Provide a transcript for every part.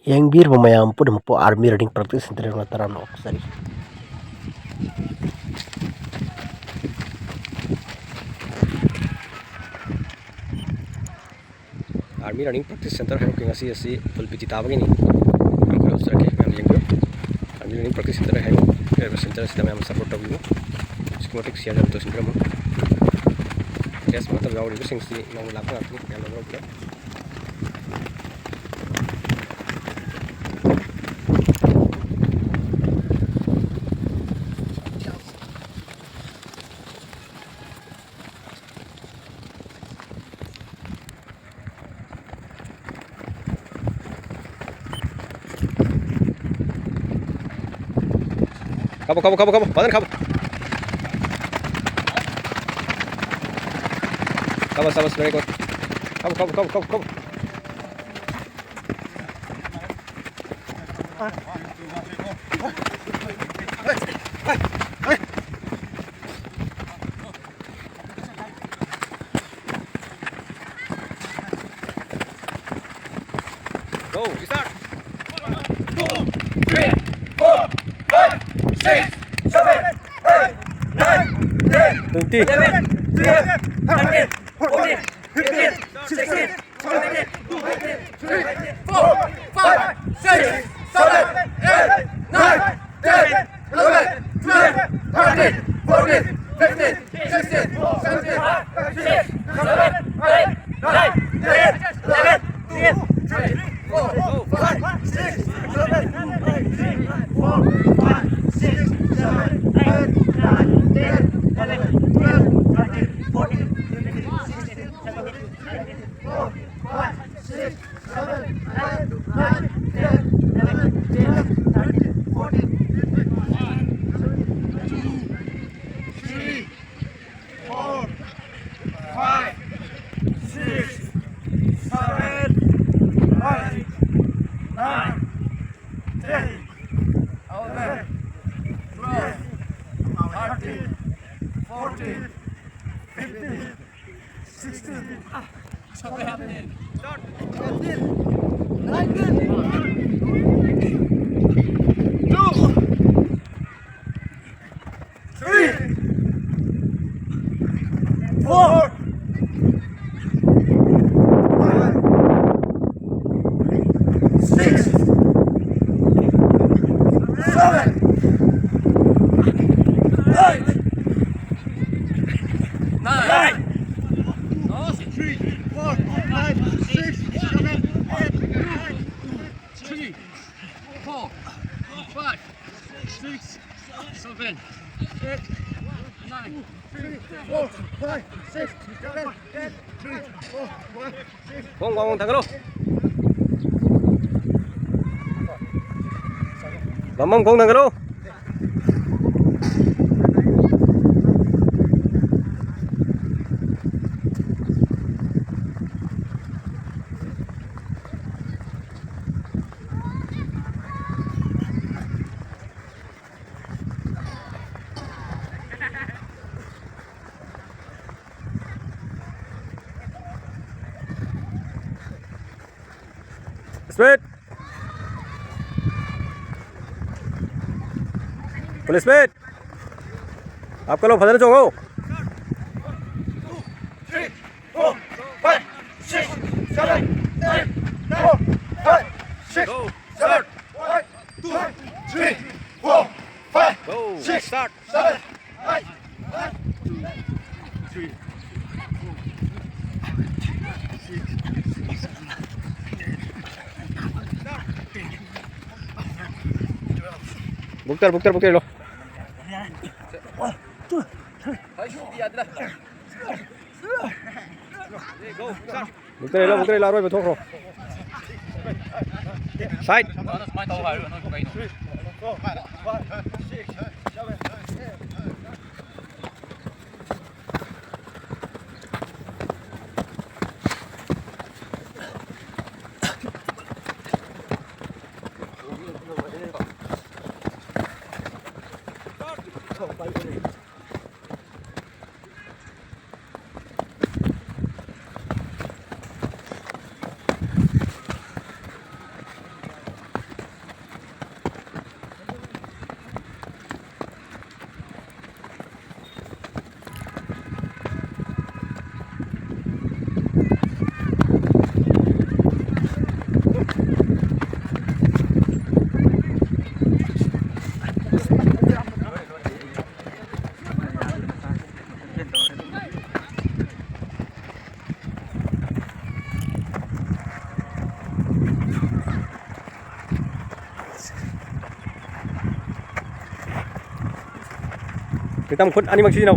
Yengbir mayam pun po army riding practice center mataran oksari. Army running practice center Heirok ngasi pulpiti tabagini. Ang kalau sudah ke yang yenggo. Army running practice center Heirok center sida mayam support tabu. Schematic siya dan to center mo. Yes, matab gaw ri sing si nang lapang atni yang nomor udah. Kamu, badan kamu. Sama, very good. Kamu. Go, start. 1, 2, 3, 4, 5, 6, 7, 8, 9, 10, 11, 12, 13, 14, 15, 16, 17, 18, 19, 4, 5, 6, 7, 8, 9, 10, 11, 12, 13, 14, 15, 16, 17, 18, 19, 10, 11, 12, 13, 4, 5, 6, 7, 8, 4, 5, 6, 7, 8, 9, 10, 11, 12, 13, 14, 15, 16, 17, 18, 4, 5, 6, 7, 8, 9, 10, 11, 12, 13, 14, 15, 3, 4, 5, 6, 7, 8, 9, 10, 11, 12, 13, 14, 15, 16, 17, 18, 19, 2, 3, 4, 5, 6, 7, 8, 9, 3, 4, 5, 6, 7, 8, 9, 3, 4, 5, 6, 7, 8, 9, 3, 4, 5, 6, 7, 8, 3, 4, 5, 6. Bong, tagalo. Bambang, bong, tagalo. Speed. Full speed. आपका लोग फजल चौको 3, 4, 5, 6, 7, 8, 9, 5, 6, 7, 8, 2, 3, 4, 5, go 6, start 7, 8, 9, 3, bukter lo bukter lo rồi thong rồi side 4, 5, 6, 7, 8. kita mungkin ani maksudnya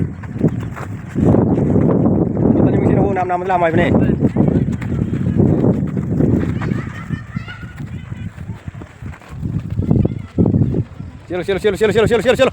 kita ni maksudnya nam lama ini Cielo, cielo, cielo, cielo, cielo, cielo, cielo, cielo.